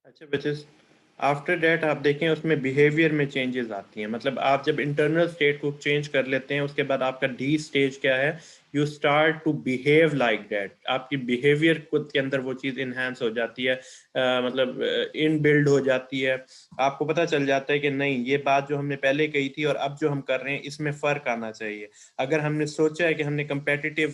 अच्छा batches, after that आप देखें उसमें बिहेवियर में चेंजेस आती हैं। मतलब आप जब इंटरनल स्टेट को चेंज कर लेते हैं उसके बाद आपका डी स्टेज क्या है, you start to behave like that. आपकी बिहेवियर खुद के अंदर वो चीज़ इन्हांस हो जाती है, मतलब इन बिल्ड हो जाती है। आपको पता चल जाता है कि नहीं, ये बात जो हमने पहले कही थी और अब जो हम कर रहे हैं इसमें फ़र्क आना चाहिए। अगर हमने सोचा है कि हमने कंपेटिटिव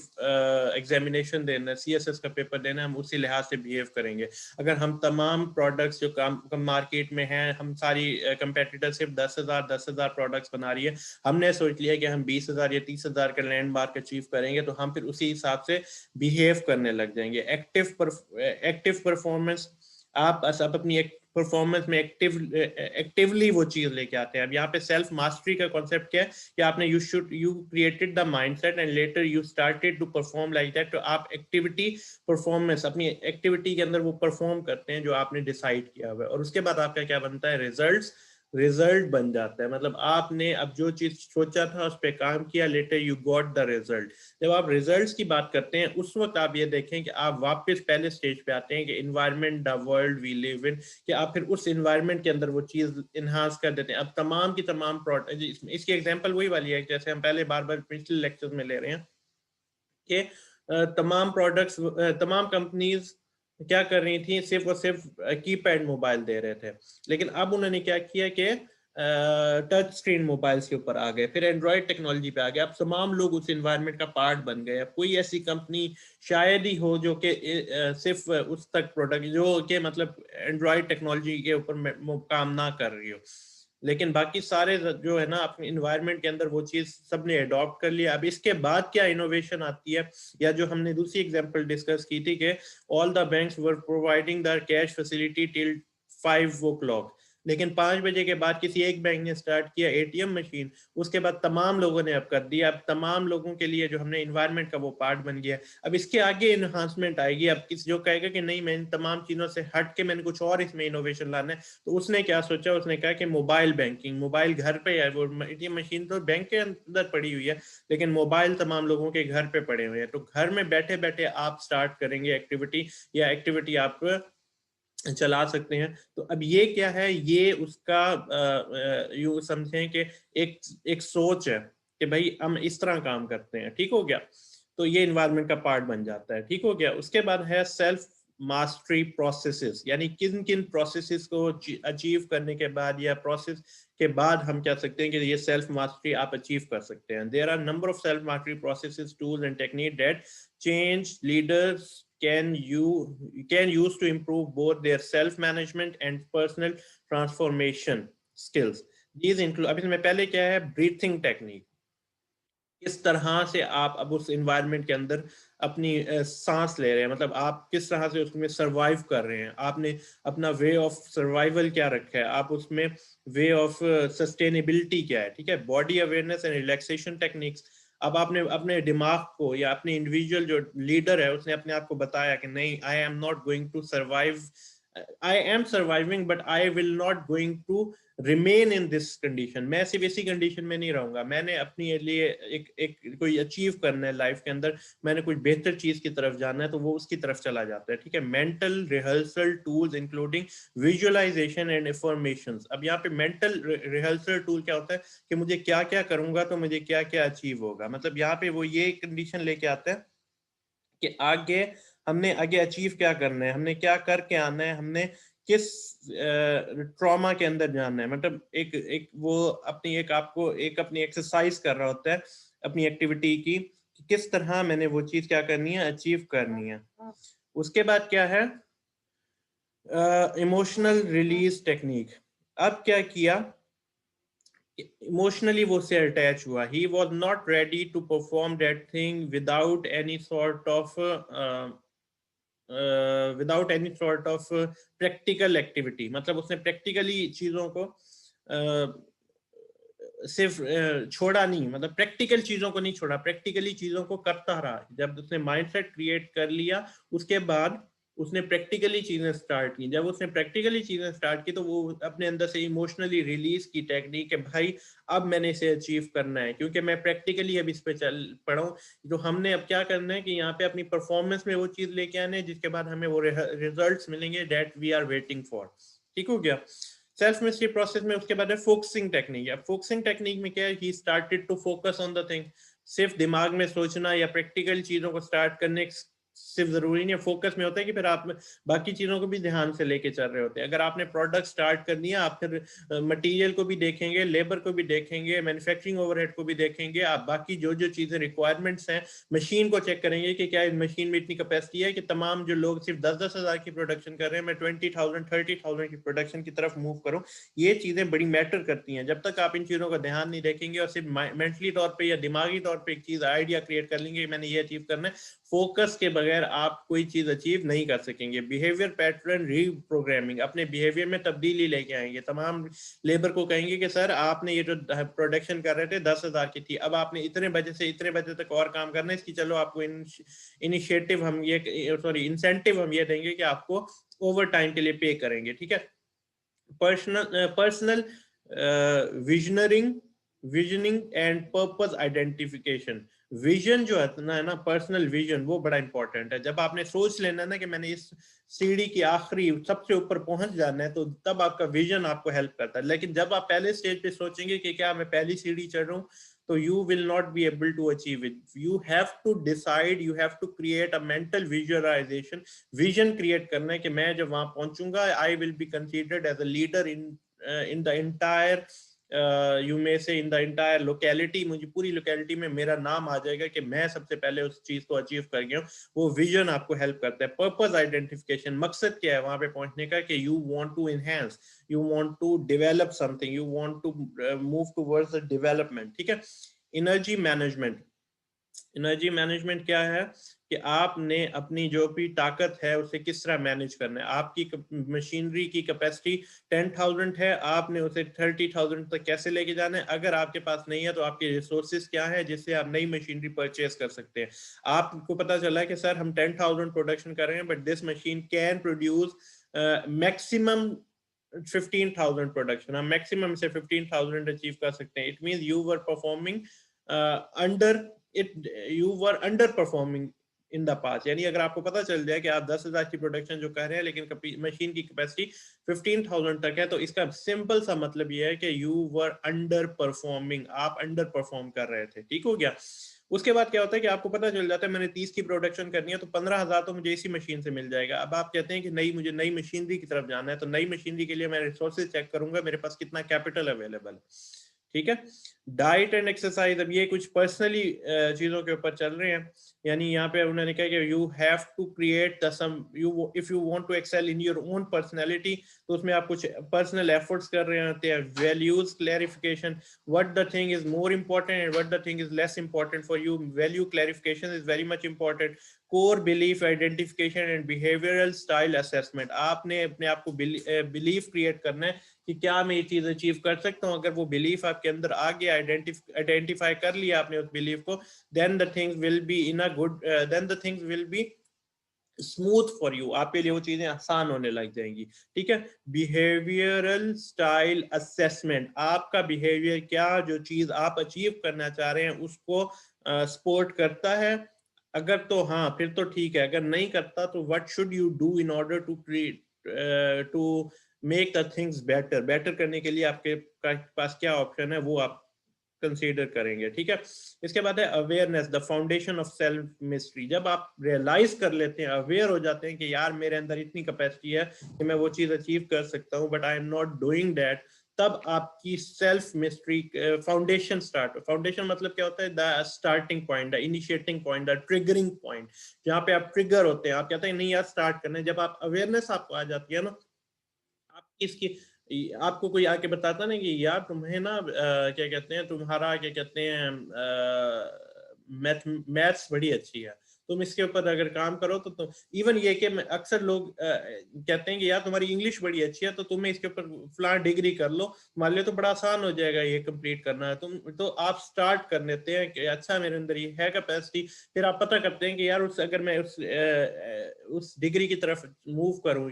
एग्जामिनेशन देना है, सीएसएस का पेपर देना है, हम उसी लिहाज से बिहेव करेंगे। अगर हम तमाम प्रोडक्ट्स जो काम मार्केट में हैं, हम सारी कंपेटिटर सिर्फ 10,000 प्रोडक्ट्स बना रही है, हमने सोच लिया कि हम 20,000 या 30,000 का लैंडमार्क अचीव करेंगे, तो हम फिर उसी हिसाब से बिहेव करने लग जाएंगे। एक्टिव परफॉर्मेंस, आप अपनी परफॉर्मेंस में एक्टिवली वो चीज लेके आते हैं। अब यहाँ पे सेल्फ मास्टरी का कॉन्सेप्ट क्या है कि आपने you created the mindset and later you started to perform like that. तो आप एक्टिविटी परफॉर्मेंस, अपनी एक्टिविटी के अंदर वो परफॉर्म करते हैं जो आपने डिसाइड किया हुआ है, और उसके बाद आपका क्या बनता है, रिजल्ट बन जाता है। मतलब आपने अब जो चीज सोचा था उस पर काम किया, later you got the result. जब आप रिजल्ट्स की बात करते हैं उस वक्त आप ये देखें कि आप वापस पहले स्टेज पे आते हैं कि environment, the world we live in, कि आप फिर उस इन्वायरमेंट के अंदर वो चीज इन्हांस कर देते हैं। अब तमाम की तमाम प्रोडक्ट, इसकी एग्जांपल वही वाली है जैसे हम पहले बार बार पिछले लेक्चर में ले रहे हैं कि तमाम प्रोडक्ट्स, तमाम कंपनीज क्या कर रही थी, सिर्फ और सिर्फ कीपैड मोबाइल दे रहे थे। लेकिन अब उन्होंने क्या किया कि टच स्क्रीन मोबाइल्स के ऊपर आ गए, फिर एंड्रॉयड टेक्नोलॉजी पे आ गए। अब तमाम लोग उस एनवायरनमेंट का पार्ट बन गए। अब कोई ऐसी कंपनी शायद ही हो जो कि सिर्फ उस तक प्रोडक्ट जो कि मतलब एंड्रॉयड टेक्नोलॉजी के ऊपर काम ना कर रही हो, लेकिन बाकी सारे जो है ना अपने इन्वायरमेंट के अंदर वो चीज सबने अडॉप्ट कर लिया। अब इसके बाद क्या इनोवेशन आती है, या जो हमने दूसरी एग्जांपल डिस्कस की थी कि all the banks were providing the cash facility till 5 o'clock, लेकिन 5 बजे के बाद किसी एक बैंक ने स्टार्ट किया एटीएम मशीन, उसके बाद तमाम लोगों ने अब कर दिया। अब तमाम लोगों के लिए जो हमने इन्वायरमेंट का वो पार्ट बन गया। अब इसके आगे इन्हांसमेंट आएगी। अब किसी जो कहेगा कि नहीं, मैं इन तमाम चीजों से हट के मैंने कुछ और इसमें इनोवेशन लाना है, तो उसने क्या सोचा, उसने कहा कि मोबाइल बैंकिंग, मोबाइल घर पे है, वो एटीएम मशीन तो बैंक के अंदर पड़ी हुई है, लेकिन मोबाइल तमाम लोगों के घर पे पड़े हुए हैं। तो घर में बैठे बैठे आप स्टार्ट करेंगे एक्टिविटी, या एक्टिविटी आप चला सकते हैं। तो अब ये क्या है, ये उसका यूं समझें कि एक एक सोच है कि भाई हम इस तरह काम करते हैं। ठीक हो गया, तो ये इन्वायरमेंट का पार्ट बन जाता है। ठीक हो गया। उसके बाद है सेल्फ मास्टरी प्रोसेसेस, यानी किन किन प्रोसेसेस को अचीव करने के बाद या प्रोसेस के बाद हम कह सकते हैं कि ये सेल्फ मास्टरी आप अचीव कर सकते हैं। There are number of self mastery processes, tools and technique that change leaders can use to improve both their self management and personal transformation skills. These include, अभी इसमें पहले क्या है, ब्रीथिंग टेक्निक। किस तरह से आप अब उस इन्वायरमेंट के अंदर अपनी सांस ले रहे हैं, मतलब आप किस तरह से उसमें सरवाइव कर रहे हैं, आपने अपना वे ऑफ सर्वाइवल क्या रखा है, आप उसमें वे ऑफ सस्टेनेबिलिटी क्या है। ठीक है, body awareness and relaxation techniques. अब आपने अपने दिमाग को, या अपने इंडिविजुअल जो लीडर है उसने अपने आप को बताया कि नहीं, I am not going to survive, I am surviving but I will not going to remain in this condition. मैं सिर्फ इसी कंडीशन में नहीं रहूंगा, मैंने अपने लिए एक कोई अचीव करना है लाइफ के अंदर, मैंने कुछ बेहतर चीज की तरफ जाना है, तो वो उसकी तरफ चला जाता है। ठीक है, mental rehearsal tools including visualisation and information. अब यहाँ पे मेंटल रिहर्सल टूल क्या होता है कि मुझे क्या क्या करूंगा तो मुझे क्या क्या अचीव होगा। मतलब यहाँ पे वो ये कंडीशन लेके आता है कि आगे हमने आगे अचीव क्या करना है, हमने क्या करके आना है, हमने किस ट्रॉमा के अंदर जाना है। मतलब एक एक वो अपनी एक आपको एक अपनी एक्सरसाइज कर रहा होता है अपनी एक्टिविटी की, कि किस तरह मैंने वो चीज क्या करनी है, अचीव करनी है। उसके बाद क्या है, इमोशनल रिलीज टेक्निक। अब क्या किया, इमोशनली वो से अटैच हुआ, he was not ready to perform that thing without any sort of without any sort of practical activity. मतलब उसने प्रैक्टिकली चीजों को सिर्फ छोड़ा नहीं, मतलब प्रैक्टिकल चीजों को नहीं छोड़ा, प्रैक्टिकली चीजों को करता रहा। जब उसने माइंडसेट क्रिएट कर लिया उसके बाद उसने प्रैक्टिकली चीजें स्टार्ट की। जब उसने प्रैक्टिकली चीजें स्टार्ट की तो वो अपने अंदर से इमोशनली रिलीज की टेक्निक है, भाई अब मैंने इसे अचीव करना है क्योंकि मैं प्रैक्टिकली अब इस पे चल पड़ा हूँ। तो हमने अब क्या करना है कि यहाँ पे अपनी परफॉर्मेंस में वो चीज लेके आने हैं जिसके बाद हमें वो रिजल्ट्स मिलेंगे that we are waiting for. ठीक हो गया। सेल्फ मिस्ट्री प्रोसेस में उसके बाद है फोकसिंग टेक्निक। अब फोकसिंग टेक्निक में क्या है, he started to focus on the thing. सिर्फ दिमाग में सोचना या प्रैक्टिकल चीजों को स्टार्ट करने सिर्फ जरूरी नहीं है, फोकस में होता है कि फिर आप बाकी चीजों को भी ध्यान से लेके चल रहे होते हैं। अगर आपने प्रोडक्ट स्टार्ट कर दिया, आप फिर मटेरियल को भी देखेंगे, लेबर को भी देखेंगे, मैन्युफैक्चरिंग ओवरहेड को भी देखेंगे, आप बाकी जो जो चीजें रिक्वायरमेंट्स हैं, मशीन को चेक करेंगे कि क्या इस मशीन में इतनी कैपेसिटी है कि तमाम जो लोग सिर्फ 10-10 हज़ार की प्रोडक्शन कर रहे हैं, मैं 20,000 30,000 की प्रोडक्शन की तरफ मूव करूं। ये चीजें बड़ी मैटर करती हैं। जब तक आप इन चीजों का ध्यान नहीं रखेंगे और सिर्फ मेंटली तौर पर या दिमागी तौर पर एक चीज आइडिया क्रिएट कर लेंगे मैंने ये अचीव करना है, फोकस के बगैर आप कोई चीज अचीव नहीं कर सकेंगे। बिहेवियर पैटर्न रीप्रोग्रामिंग, अपने बिहेवियर में तब्दीली लेके आएंगे। तमाम लेबर को कहेंगे कि सर आपने ये जो प्रोडक्शन कर रहे थे 10,000 की थी, अब आपने इतने बजे से इतने बजे तक और काम करना है, इसकी चलो आपको इनिशिएटिव हम ये सॉरी इंसेंटिव हम ये देंगे कि आपको ओवर टाइम के लिए पे करेंगे। ठीक है। पर्सनल विजनरिंग visioning and purpose identification. Vision जो है ना पर्सनल विजन, वो बड़ा इंपॉर्टेंट है। जब आपने सोच लेना ना कि मैंने इस सीढ़ी की आखिरी सबसे ऊपर पहुंच जाना है, तो तब आपका विजन आपको हेल्प करता है। लेकिन जब आप पहले स्टेज पे सोचेंगे कि क्या मैं पहली सीढ़ी चढ़ रहा हूँ, तो you will not be able to achieve it. You have to decide, you have to create a mental visualization. Vision create करना है कि मैं जब वहां पहुंचूंगा I will be considered as a leader in the entire you may say in the entire locality. मुझे पूरी locality में मेरा नाम आ जाएगा कि मैं सबसे पहले उस चीज को अचीव कर गया हूँ। वो विजन आपको हेल्प करता है। पर्पस आइडेंटिफिकेशन, मकसद क्या है वहां पे पहुंचने का, कि you want to enhance, you want to develop something, you want to move towards the development। ठीक है। एनर्जी मैनेजमेंट, एनर्जी मैनेजमेंट क्या है कि आपने अपनी जो भी ताकत है उसे किस तरह मैनेज करना है। आपकी मशीनरी की कैपेसिटी 10,000 है, आपने उसे 30,000 तक कैसे लेके जाना है। अगर आपके पास नहीं है तो आपके रिसोर्सेज क्या है जिससे आप नई मशीनरी परचेज कर सकते हैं। आपको पता चला है कि सर हम 10,000 प्रोडक्शन कर रहे हैं but this machine can produce maximum 15,000 production, हम मैक्सिमम से 15,000 अचीव कर सकते हैं। It means you were performing under it, you were under performing in the past. यानी अगर आपको पता चल जाए कि आप 10,000 की प्रोडक्शन जो कर रहे हैं लेकिन मशीन की कैपेसिटी 15,000 तक है, तो इसका सिंपल सा मतलब ये है कि यू वर अंडर परफॉर्मिंग, आप अंडर परफॉर्म कर रहे थे। ठीक हो गया। उसके बाद क्या होता है कि आपको पता चल जाता है मैंने 30 की प्रोडक्शन करनी है तो 15,000 तो मुझे इसी मशीन से मिल जाएगा। अब आप कहते हैं कि नहीं मुझे नई मशीनरी की तरफ जाना है, तो नई मशीनरी के लिए मैं रिसोर्सेज चेक करूंगा मेरे पास कितना कैपिटल अवेलेबल है। ठीक है। डाइट एंड एक्सरसाइज, अब ये कुछ पर्सनली चीजों के ऊपर चल रहे हैं। यानी यहाँ पे उन्होंने कहा कि you have to create some, you if you want to excel in your own personality, तो उसमें आप कुछ पर्सनल एफर्ट्स कर रहे होते हैं। Values clarification, what the thing is more important and what the thing is less important for you. Value clarification is very much important. Core belief identification and behavioural style assessment, आपने अपने आप को belief create करना है कि क्या मैं ये चीज अचीव कर सकता हूँ। अगर वो बिलीफ आपके अंदर आ गया, आइडेंटिफाई कर लिया आपने उस बिलीफ को, then the things will be in a good, then the things will be smooth for you, आपके लिए वो चीजें आसान होने लग जाएंगी। ठीक है। बिहेवियरल स्टाइल असेसमेंट, आपका बिहेवियर क्या जो चीज आप अचीव करना चाह रहे हैं उसको सपोर्ट करता है। अगर तो हाँ फिर तो ठीक है, अगर नहीं करता तो what should you do in order to to make the things better. Better करने के लिए आपके पास क्या ऑप्शन है वो आप कंसीडर करेंगे। ठीक है। इसके बाद है awareness, the foundation of self mystery. जब आप रियलाइज कर लेते हैं, अवेयर हो जाते हैं कि यार मेरे अंदर इतनी कैपेसिटी है कि मैं वो चीज अचीव कर सकता हूँ but I am not doing that, तब आपकी self mystery foundation start. Foundation मतलब क्या होता है, the starting point, the initiating point, the triggering point, जहाँ पे आप ट्रिगर होते हैं, आप कहते हैं नहीं यार स्टार्ट करना है। जब आप अवेयरनेस आपको आ जाती है ना, आप इसकी आपको कोई आके बताता ना कि यार तुम्हें ना क्या कहते हैं, तुम्हारा क्या कहते हैं मैथ्स बड़ी अच्छी है, तुम इसके ऊपर अगर काम करो तो तुम इवन ये कि अक्सर लोग कहते हैं कि यार तुम्हारी इंग्लिश बड़ी अच्छी है तो तुम्हें इसके ऊपर फलां डिग्री कर लो, मान लो तो बड़ा आसान हो जाएगा ये कंप्लीट करना है, तुम तो आप स्टार्ट कर लेते हैं कि अच्छा मेरे अंदर ये है कैपेसिटी, फिर आप पता करते हैं कि यार उस अगर मैं उस डिग्री की तरफ मूव करूँ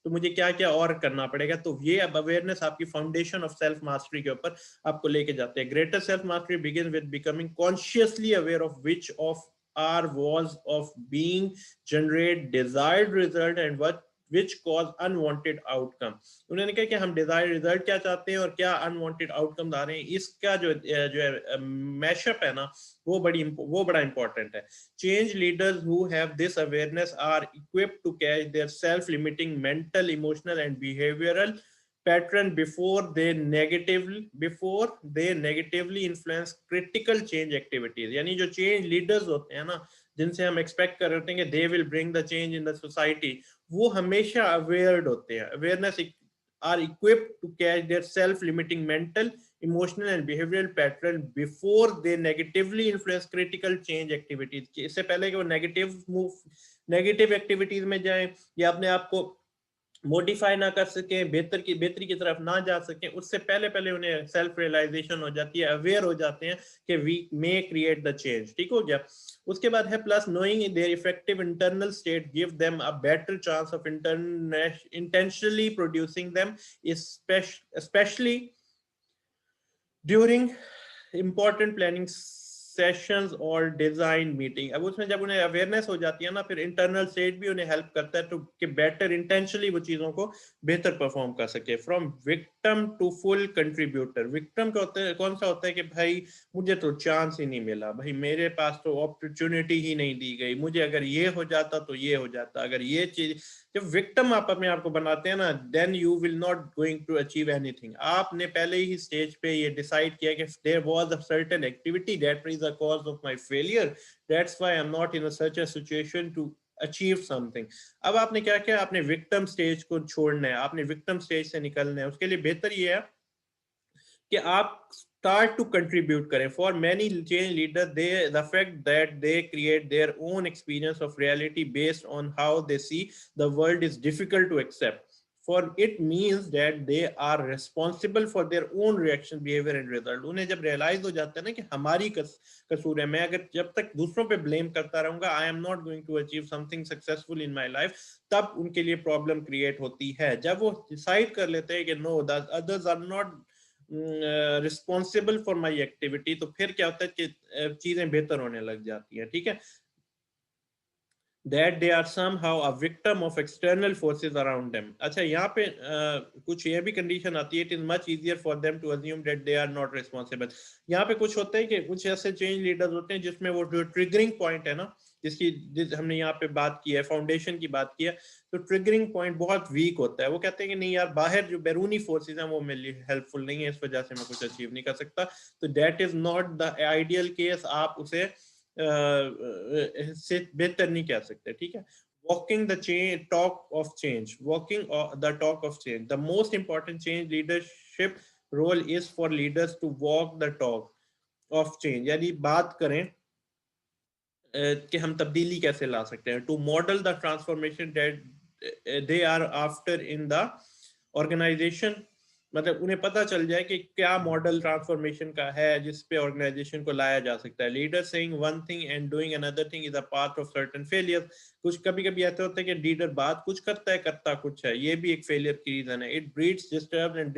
तो मुझे क्या क्या और करना पड़ेगा। तो ये अब अवेयरनेस आपकी फाउंडेशन ऑफ सेल्फ मास्टरी के ऊपर आपको लेके जाते हैं। Greater self mastery begin with becoming consciously aware of which of our was of being generate desired result and what which cause unwanted outcome। उन्होंने कहा कि हम desired result क्या चाहते हैं और क्या unwanted outcome आ रहे हैं, इसका जो है मैशअप है ना वो बड़ा इंपॉर्टेंट है। Change leaders who have this awareness are equipped to catch their self-limiting mental, emotional and behavioral pattern before they negatively influence critical change activities। यानी जो चेंज लीडर्स होते हैं ना जिनसे हम एक्सपेक्ट कर रहे हैं कि they will bring the change in the society, वो हमेशा अवेयर्ड होते हैं। Awareness are equipped to catch their self limiting mental, emotional and behavioural pattern before they negatively influence critical change activities. इससे पहले कि वो नेगेटिव एक्टिविटीज में जाएं या अपने आप को मॉडिफाई ना कर सके, बेहतरी की तरफ ना जा सके, उससे पहले उन्हें सेल्फ रियलाइजेशन हो जाती है, अवेयर हो जाते हैं कि we may create the change. ठीक हो गया। उसके बाद है plus knowing their effective internal state give them a better chance of intentionally producing them, specially during important planning sessions और डिजाइन मीटिंग। अब उसमें जब उन्हें अवेयरनेस हो जाती है ना फिर इंटरनल स्टेट भी उन्हें हेल्प करता है तो कि बेटर इंटेंशनली वो चीजों को बेहतर परफॉर्म कर सके। From victim to full contributor. Victim का होता है कौन सा होता है कि भाई मुझे तो चांस ही नहीं मिला, भाई मेरे पास तो अपॉर्चुनिटी ही नहीं दी गई, मुझे अगर ये हो जाता तो ये हो जाता, अगर ये चीज। जब विक्टिम आप अपने आप को बनाते हैं ना then you will not going to achieve anything. आपने पहले ही स्टेज पे ये डिसाइड किया कि there was a certain activity that is the cause of my failure, that's why I am not in such a situation to achieve something. अब आपने क्या किया, आपने विक्टिम स्टेज को छोड़ना है, आपने विक्टिम स्टेज से निकलना है। उसके लिए बेहतर ये है कि आप start to contribute करें। For many change leaders, the fact that they create their own experience of reality based on how they see the world is difficult to accept, for it means that they are responsible for their own reaction, behavior and result। उन्हें जब realize हो जाता है ना कि हमारी कसूर है, मैं अगर जब तक दूसरों पे blame करता रहूंगा I am not going to achieve something successful in my life, तब उनके लिए problem create होती है। जब वो decide कर लेते हैं कि no, the others are not responsible for my activity, तो फिर क्या होता है कि चीजें बेहतर होने लग जाती हैं। ठीक है। That they are somehow a victim of external forces around them। अच्छा यहाँ पे कुछ ये भी कंडीशन आती है, it is much easier for them to assume that they are not responsible। यहाँ पे कुछ होता है कि कुछ ऐसे चेंज लीडर्स होते हैं जिसमें वो जो ट्रिगरिंग पॉइंट है ना जिस हमने यहाँ पे बात की है, फाउंडेशन की बात की है, तो ट्रिगरिंग पॉइंट बहुत वीक होता है। वो कहते हैं कि नहीं यार बाहर जो बैरूनी फोर्सेस हैं वो मेरे लिए हेल्पफुल नहीं है, इस वजह से मैं कुछ अचीव नहीं कर सकता। तो that is not the ideal case, आप उसे से बेहतर नहीं कह सकते। ठीक है। Walking the talk of change, walking the talk of change, the most important change leadership role is for leaders to walk the talk of change। यानी बात करें कि हम तब्दीली कैसे ला सकते हैं, to model the transformation that they are after in the organization. मतलब उन्हें पता चल जाए कि क्या मॉडल ट्रांसफॉर्मेशन का है जिस पे ऑर्गेनाइजेशन को लाया जा सकता है। Leader saying one thing and doing another thing is a part of certain failure. कुछ कभी कभी ऐसा होता है कि लीडर बात कुछ करता है करता कुछ है, ये भी एक फेलियर की रीजन है। It breeds disturb and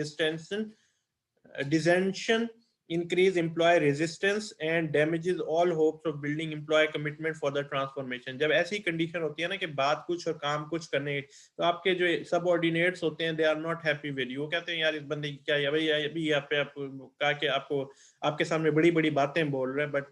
dissension, increase employee resistance and damages all hopes of building employee commitment for the transformation। जब ऐसी कंडीशन होती है ना कि बात कुछ और काम कुछ करने, तो आपके जो सबऑर्डिनेट्स होते हैं they are not happy with you. वो कहते हैं यार इस बंदे की क्या है भाई, अभी यहाँ पे आपको कहा कि आपको आपके सामने बड़ी बड़ी बातें बोल रहे हैं, but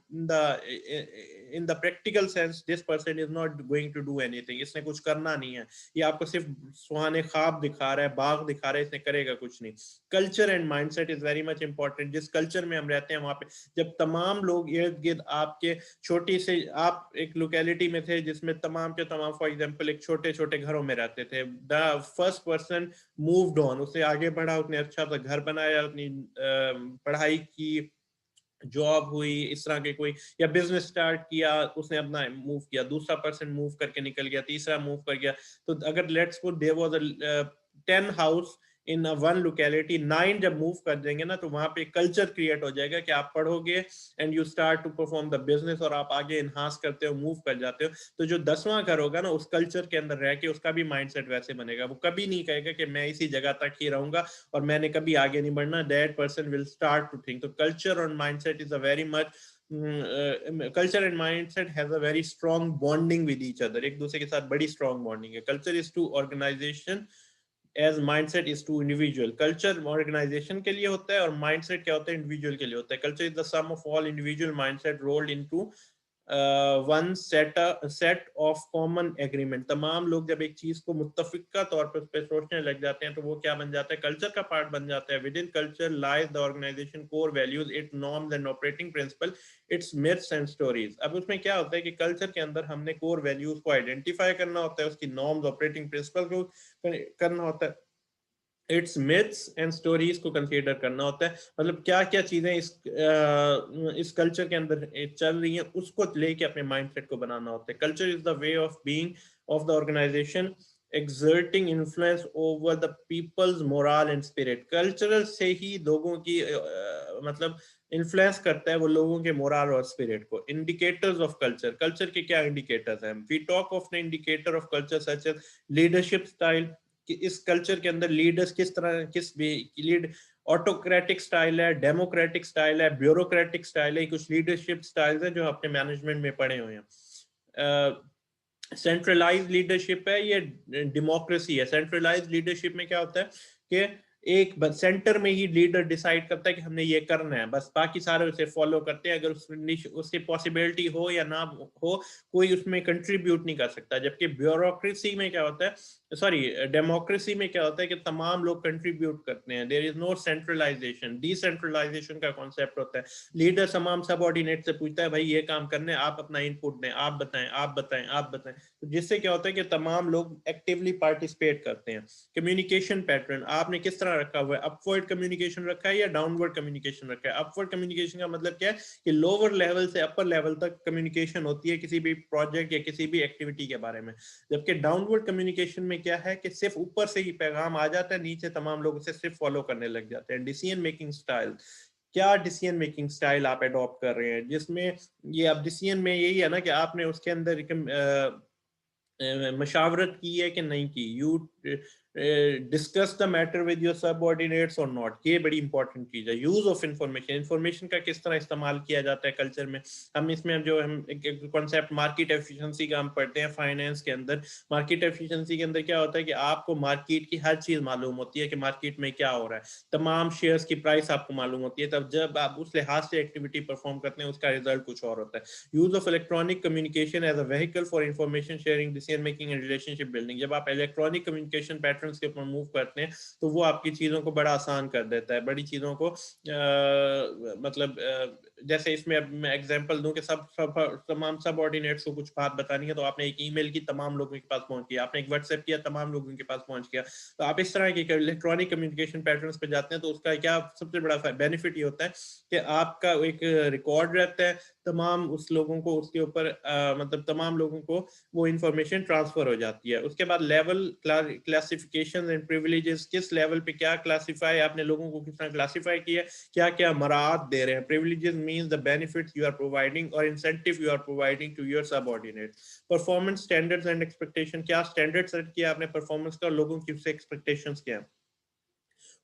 in the practical sense this person is not going to do anything. इसने कुछ करना नहीं है, ये आपको सिर्फ सुहाने ख्वाब दिखा रहा है, बाग दिखा रहा है, इसने करेगा कुछ नहीं। Culture and mindset is very much important. जिस कल्चर में हम रहते हैं वहां पे जब तमाम लोग इर्द गिर्द आपके छोटी से, आप एक लोकेलिटी में थे जिसमें तमाम के तमाम फॉर एग्जांपल एक छोटे छोटे घरों में रहते थे, the first person moved on, उससे आगे बढ़ा, उसने अच्छा सा घर बनाया, अपनी पढ़ाई की, जॉब हुई इस तरह के कोई, या बिजनेस स्टार्ट किया, उसने अपना मूव किया, दूसरा पर्सन मूव करके निकल गया, तीसरा मूव कर गया। तो अगर let's suppose there was a 10 house in one locality, 9 जब मूव कर देंगे ना, तो वहां पे कल्चर क्रिएट हो जाएगा कि आप पढ़ोगे and you start to perform the business, और आप आगे इनहांस करते हो, मूव कर जाते हो। तो जो 10वां घर होगा ना, उस कल्चर के अंदर रह के उसका भी माइंडसेट वैसे बनेगा। वो कभी नहीं कहेगा कि मैं इसी जगह तक ही रहूंगा और मैंने कभी आगे नहीं बढ़ना। That person will start to think. तो कल्चर और mindset is a very much, culture and mindset has a very strong bonding with each other. एक दूसरे के साथ बड़ी स्ट्रॉन्ग बॉन्डिंग है। Culture is to organization as mindset is to individual. Culture organization के लिए होता है और माइंडसेट क्या होता है, इंडिविजुअल के लिए होता है। Culture is the sum of all individual mindset rolled into one set of common agreement. तमाम लोग जब एक चीज को मुत्तफिका तौर पर उस पर सोचने लग जाते हैं तो वो क्या बन जाता है, कल्चर का पार्ट बन जाता है। Within culture lies the organization core values, it norms and operating principle, its myths and stories. अब उसमें क्या होता है कि कल्चर के अंदर हमने कोर वैल्यूज को आइडेंटिफाई करना होता है, उसकी नॉर्म्स ऑपरेटिंग प्रिंसिपल को करना होता है, इट्स मिथ्स एंड स्टोरीज को कंसीडर करना होता है। मतलब क्या क्या चीजें इस कल्चर के अंदर चल रही हैं, उसको लेके अपने माइंडसेट को बनाना होता है। Culture is the way of being of the organization, exerting influence over the people's moral and spirit। Cultural से ही लोगों की मतलब इन्फ्लुएंस करता है वो लोगों के मोरल और स्पिरिट को। इंडिकेटर्स ऑफ कल्चर, कल्चर के क्या इंडिकेटर्स हैं? We talk of the indicator of culture such as leadership style, कि इस कल्चर के अंदर लीडर्स किस तरह, किस लीड, ऑटोक्रेटिक स्टाइल है, डेमोक्रेटिक स्टाइल है, ब्यूरोक्रेटिक स्टाइल है। कुछ लीडरशिप स्टाइल्स है जो अपने मैनेजमेंट में पढ़े हुए हैं। सेंट्रलाइज लीडरशिप है, ये डेमोक्रेसी है। सेंट्रलाइज लीडरशिप में क्या होता है कि एक सेंटर में ही लीडर डिसाइड करता है कि हमने ये करना है, बस बाकी सारे उसे फॉलो करते हैं। अगर उसकी पॉसिबिलिटी हो या ना हो, कोई उसमें कंट्रीब्यूट नहीं कर सकता। जबकि ब्यूरोक्रेसी में क्या होता है, सॉरी डेमोक्रेसी में क्या होता है कि तमाम लोग कंट्रीब्यूट करते हैं। There is no centralization. Decentralization का कॉन्सेप्ट होता है, लीडर तमाम सबऑर्डिनेट से पूछता है भाई ये काम करने, आप अपना इनपुट दें, आप बताएं, आप बताएं, आप बताएं। तो जिससे क्या होता है कि तमाम लोग एक्टिवली पार्टिसिपेट करते हैं। कम्युनिकेशन पैटर्न आपने किस तरह रखा हुआ है, अपवर्ड कम्युनिकेशन रखा है या डाउनवर्ड कम्युनिकेशन रखा है? अपवर्ड कम्युनिकेशन का मतलब क्या है कि लोअर लेवल से अपर लेवल तक कम्युनिकेशन होती है किसी भी प्रोजेक्ट या किसी भी एक्टिविटी के बारे में। जबकि डाउनवर्ड कम्युनिकेशन में क्या है कि सिर्फ ऊपर से ही पैगाम आ जाता है, नीचे तमाम लोग उसे सिर्फ फॉलो करने लग जाते हैं। डिसीजन मेकिंग स्टाइल, क्या डिसीजन मेकिंग स्टाइल आप अडॉप्ट कर रहे हैं, जिसमें ये अब डिसीजन में यही है ना कि आपने उसके अंदर मशावरत की है कि नहीं की, you discuss the matter with your subordinates और नॉट। ये बड़ी इंपॉर्टेंट चीज है। यूज ऑफ इंफॉर्मेशन, इंफॉर्मेशन का किस तरह इस्तेमाल किया जाता है कल्चर में। हम इसमें जो हम एक कॉन्सेप्ट मार्केट एफिशिएंसी का हम पढ़ते हैं फाइनेंस के अंदर। मार्केट एफिशिएंसी के अंदर क्या होता है कि आपको मार्केट की हर चीज मालूम होती है कि मार्केट में क्या हो रहा है, तमाम शेयर्स की प्राइस आपको मालूम होती है। तब जब आप उस लिहाज से एक्टिविटी परफॉर्म करते हैं उसका रिजल्ट कुछ और होता है। Use of electronic communication as a vehicle for information sharing, decision making and relationship building. जब आप इलेक्ट्रॉनिक कम्युनिकेशन पैटर्न्स के ऊपर मूव करते हैं तो वो आपकी चीजों को बड़ा आसान कर देता है, बड़ी चीजों को मतलब जैसे इसमें अब मैं एग्जांपल दूं कि तमाम सबऑर्डिनेट्स को कुछ बात बतानी है तो आपने एक ईमेल की, तमाम लोगों के पास पहुंच गया। आपने एक व्हाट्सएप किया, तमाम लोगों के पास पहुंच गया। तो आप इस तरह के इलेक्ट्रॉनिक कम्युनिकेशन पैटर्न्स पे जाते हैं तो उसका क्या सबसे बड़ा बेनिफिट ये होता है कि आपका एक रिकॉर्ड रहता है, तमाम उस लोगों को उसके ऊपर मतलब तमाम लोगों को वो इंफॉर्मेशन ट्रांसफर हो जाती है। उसके बाद लेवल क्लासिफिकेशन एंड प्रिविलेजेस, किस लेवल पे क्या क्लासिफाई, आपने लोगों को किस तरह क्लासिफाई किया, क्या क्या मराद दे रहे हैं। Privileges means the benefits you are providing और incentive you are providing to your subordinate. Performance standards and expectation, क्या स्टैंडर्ड सेट किया आपने परफॉर्मेंस का, लोगों की उससे एक्सपेक्टेशंस क्या है।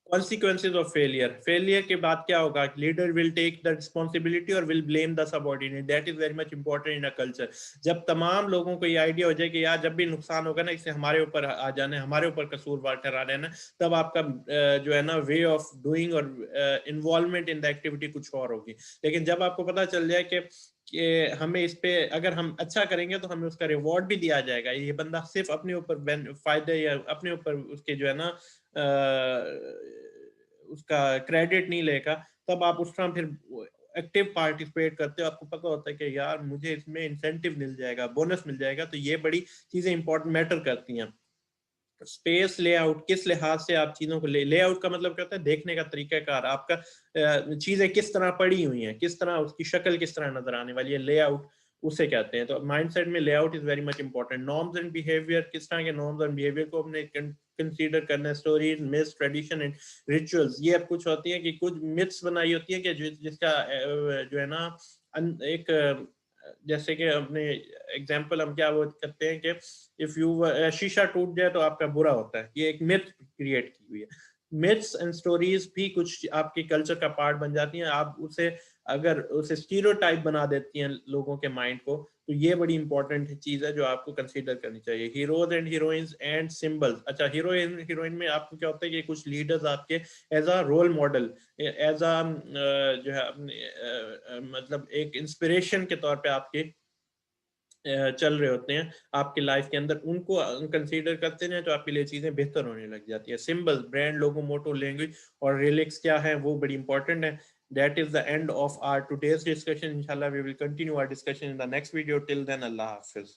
consequences of failure, failure के बाद क्या होगा, leader will take the responsibility और will blame the subordinate। that is very much important in a culture। जब तमाम लोगों को ये आइडिया हो जाए कि यार जब भी नुकसान होगा ना इसे हमारे ऊपर आ जाना है, हमारे ऊपर कसूरवार ठहरा देना, तब आपका जो है ना वे ऑफ डूइंग और इन्वॉल्वमेंट इन द एक्टिविटी कुछ और होगी। लेकिन जब आपको पता चल जाए कि हमें इस पे अगर हम अच्छा करेंगे तो हमें उसका रिवॉर्ड भी दिया जाएगा, ये बंदा सिर्फ अपने ऊपर फायदे या अपने ऊपर उसके जो है ना उसका क्रेडिट नहीं लेगा, तब आप उस टाइम फिर एक्टिव पार्टिसिपेट करते हो। आपको पता होता है कि यार मुझे इसमें इंसेंटिव मिल जाएगा, बोनस मिल जाएगा। तो ये बड़ी चीजें इंपॉर्टेंट मैटर करती हैं। स्पेस लेआउट, किस लिहाज से आप चीजों को लेआउट का मतलब क्या होता है, देखने का तरीकाकार, आपका चीजें किस तरह पड़ी हुई हैं, किस तरह उसकी शक्ल किस तरह नजर आने वाली है, लेआउट उसे कहते हैं। तो माइंडसेट में layout is very much important. Norms and behaviour, किस तरह के नॉर्म्स एंड बिहेवियर को हमने कंसीडर करना है। Stories, myths, tradition and rituals, ये अब कुछ होती है कि कुछ मिथ्स बनाई होती है कि जिसका जो है ना एक जैसे कि अपने एग्जांपल हम क्या वो करते हैं कि इफ यू शीशा टूट जाए तो आपका बुरा होता है, ये एक मिथ क्रिएट की हुई है। मिथ्स एंड स्टोरीज भी कुछ आपके कल्चर का पार्ट बन जाती हैं, आप उसे अगर उसे स्टीरियोटाइप बना देती हैं लोगों के माइंड को, तो ये बड़ी इंपॉर्टेंट चीज है जो आपको कंसीडर करनी चाहिए। Heroes and heroines and symbols, अच्छा हीरोइन हीरोइन में आपको क्या होता है कि कुछ लीडर्स आपके as a role model, as a जो है अपने मतलब एक इंस्पिरेशन के तौर पे आपके चल रहे होते हैं आपके लाइफ के अंदर, उनको कंसीडर करते हैं तो आपके लिए चीजें बेहतर होने लग जाती है। सिंबल, ब्रांड, लोगो, मोटो, लैंग्वेज और रिलिक्स क्या है वो बड़ी इंपॉर्टेंट है। That is the end of our today's discussion. Inshallah, we will continue our discussion in the next video. Till then, Allah Hafiz.